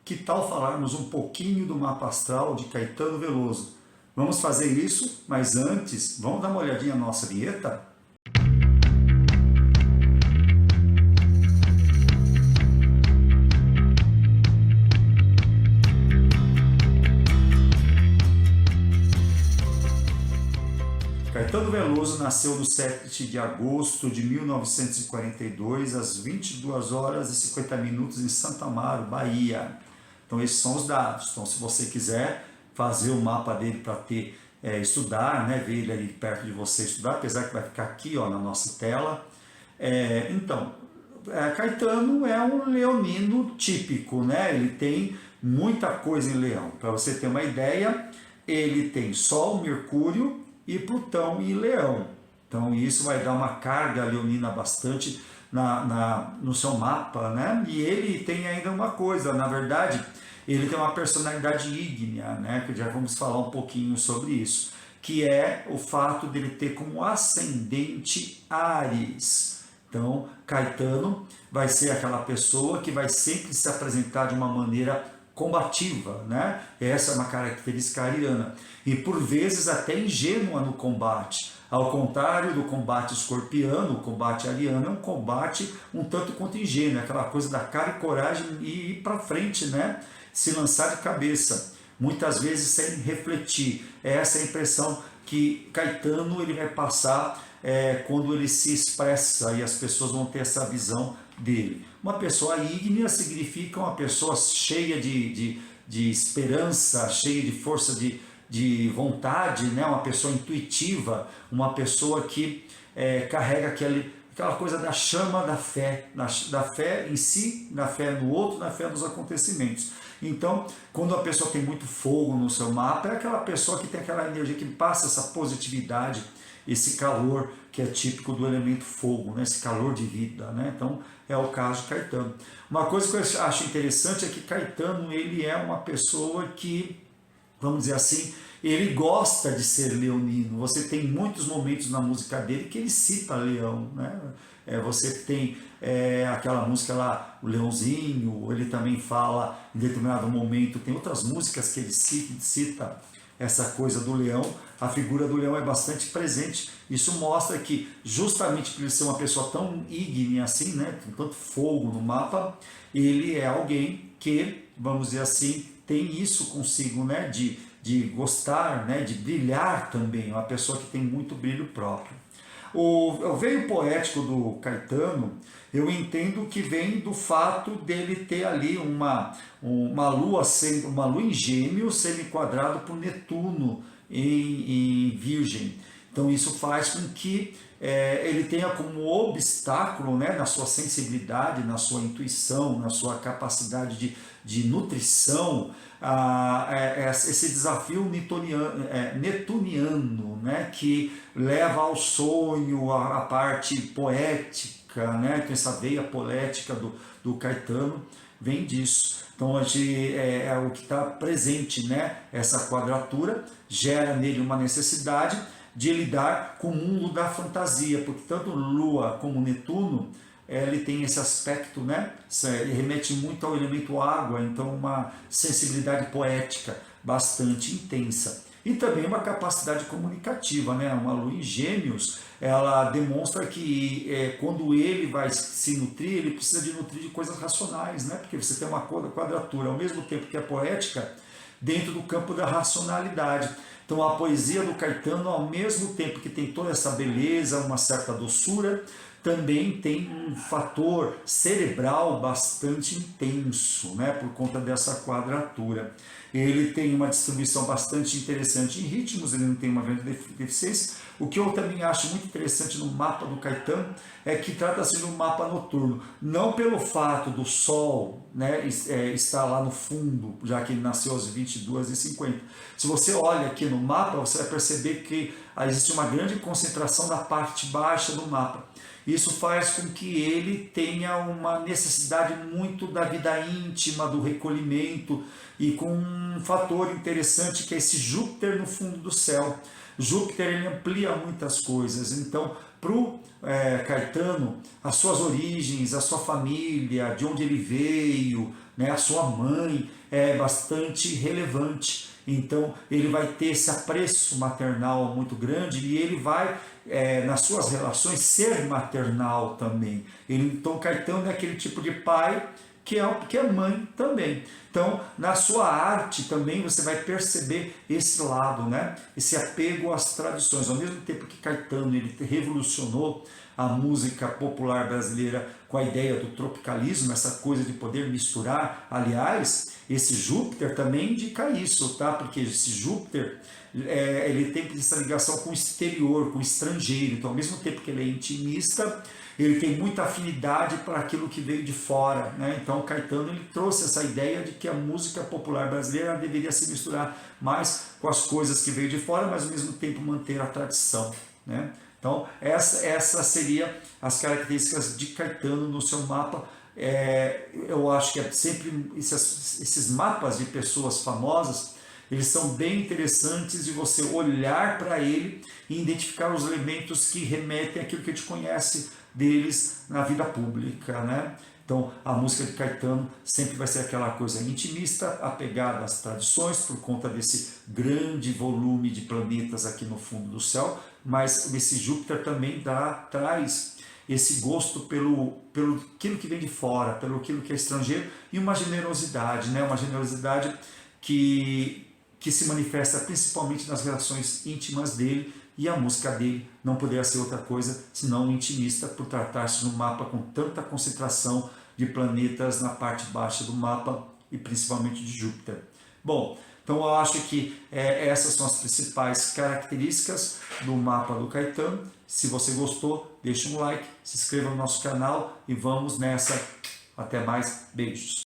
que tal falarmos um pouquinho do mapa astral de Caetano Veloso? Vamos fazer isso, mas antes, vamos dar uma olhadinha na nossa vinheta? Caetano Veloso nasceu no 7 de agosto de 1942, às 22 horas e 50 minutos em Santo Amaro, Bahia. Então esses são os dados. Então se você quiser fazer o mapa dele para ter, estudar, né, ver ele ali perto de você estudar, apesar que vai ficar aqui ó, na nossa tela. Caetano é um leonino típico, né? Ele tem muita coisa em Leão. Para você ter uma ideia, ele tem Sol, Mercúrio e Plutão em Leão. Então isso vai dar uma carga leonina bastante no seu mapa, né? E ele tem ainda uma coisa, na verdade, ele tem uma personalidade ígnea, né? Que já vamos falar um pouquinho sobre isso, que é o fato dele ter como ascendente Áries. Então, Caetano vai ser aquela pessoa que vai sempre se apresentar de uma maneira combativa, né? Essa é uma característica ariana. E por vezes até ingênua no combate. Ao contrário do combate escorpiano, o combate ariano é um combate um tanto quanto ingênuo, aquela coisa da cara e coragem e ir para frente, né? Se lançar de cabeça, muitas vezes sem refletir. Essa é a impressão que Caetano ele vai passar quando ele se expressa, e as pessoas vão ter essa visão dele. Uma pessoa ígnea significa uma pessoa cheia de esperança, cheia de força de vontade, né? Uma pessoa intuitiva, uma pessoa que carrega aquela coisa da chama da fé em si, da fé no outro, da fé nos acontecimentos. Então, quando a pessoa tem muito fogo no seu mapa, é aquela pessoa que tem aquela energia que passa essa positividade, esse calor que é típico do elemento fogo, né? Esse calor de vida, né? Então é o caso de Caetano. Uma coisa que eu acho interessante é que Caetano ele é uma pessoa que, vamos dizer assim, ele gosta de ser leonino. Você tem muitos momentos na música dele que ele cita Leão, né? Você tem aquela música lá, o Leãozinho, ele também fala em determinado momento, tem outras músicas que ele cita essa coisa do leão, a figura do leão é bastante presente. Isso mostra que, justamente por ele ser uma pessoa tão ígnea assim, né, com tanto fogo no mapa, ele é alguém que, vamos dizer assim, tem isso consigo, né, de gostar, né, de brilhar também, uma pessoa que tem muito brilho próprio. O veio poético do Caetano, eu entendo que vem do fato dele ter ali uma lua em Gêmeos sendo enquadrado por Netuno em Virgem. Então isso faz com que ele tenha como obstáculo, né, na sua sensibilidade, na sua intuição, na sua capacidade de nutrição, esse desafio netuniano, né, que leva ao sonho, a parte poética, né, então essa veia poética do Caetano vem disso. Então é o que está presente, né, essa quadratura gera nele uma necessidade de lidar com o mundo da fantasia, porque tanto Lua como Netuno, ele tem esse aspecto, né? Ele remete muito ao elemento água, então uma sensibilidade poética bastante intensa. E também uma capacidade comunicativa, né? Uma lua em Gêmeos, ela demonstra que quando ele vai se nutrir, ele precisa de nutrir de coisas racionais, né? Porque você tem uma quadratura, ao mesmo tempo que é poética, dentro do campo da racionalidade. Então a poesia do Caetano, ao mesmo tempo que tem toda essa beleza, uma certa doçura, também tem um fator cerebral bastante intenso, né, por conta dessa quadratura. Ele tem uma distribuição bastante interessante em ritmos, ele não tem uma grande deficiência. O que eu também acho muito interessante no mapa do Caetano é que trata-se de um mapa noturno, não pelo fato do Sol, né, estar lá no fundo, já que ele nasceu às 22h50. Se você olha aqui no mapa, você vai perceber que existe uma grande concentração na parte baixa do mapa. Isso faz com que ele tenha uma necessidade muito da vida íntima, do recolhimento, e com um fator interessante que é esse Júpiter no fundo do céu. Júpiter ele amplia muitas coisas, então para o Caetano, as suas origens, a sua família, de onde ele veio, né? A sua mãe é bastante relevante. Então ele vai ter esse apreço maternal muito grande e ele vai, nas suas relações, ser maternal também. Então Caetano é aquele tipo de pai que é mãe também. Então, na sua arte também você vai perceber esse lado, né? Esse apego às tradições. Ao mesmo tempo que Caetano ele revolucionou a música popular brasileira com a ideia do tropicalismo, essa coisa de poder misturar. Aliás, esse Júpiter também indica isso, tá? Porque esse Júpiter ele tem essa ligação com o exterior, com o estrangeiro. Então, ao mesmo tempo que ele é intimista, ele tem muita afinidade para aquilo que veio de fora, né? Então Caetano ele trouxe essa ideia de que a música popular brasileira deveria se misturar mais com as coisas que veio de fora, mas ao mesmo tempo manter a tradição, né? Então essa seria as características de Caetano no seu mapa. Eu acho que é sempre esses mapas de pessoas famosas, eles são bem interessantes de você olhar para ele e identificar os elementos que remetem àquilo que a gente conhece deles na vida pública, né? Então a música de Caetano sempre vai ser aquela coisa intimista, apegada às tradições por conta desse grande volume de planetas aqui no fundo do céu, mas esse Júpiter também traz esse gosto pelo aquilo que vem de fora, pelo aquilo que é estrangeiro e uma generosidade, né? Uma generosidade que se manifesta principalmente nas relações íntimas dele, e a música dele não poderia ser outra coisa senão intimista, por tratar-se de um mapa com tanta concentração de planetas na parte baixa do mapa e principalmente de Júpiter. Bom, então eu acho que essas são as principais características do mapa do Caetano. Se você gostou, deixe um like, se inscreva no nosso canal e vamos nessa. Até mais, beijos!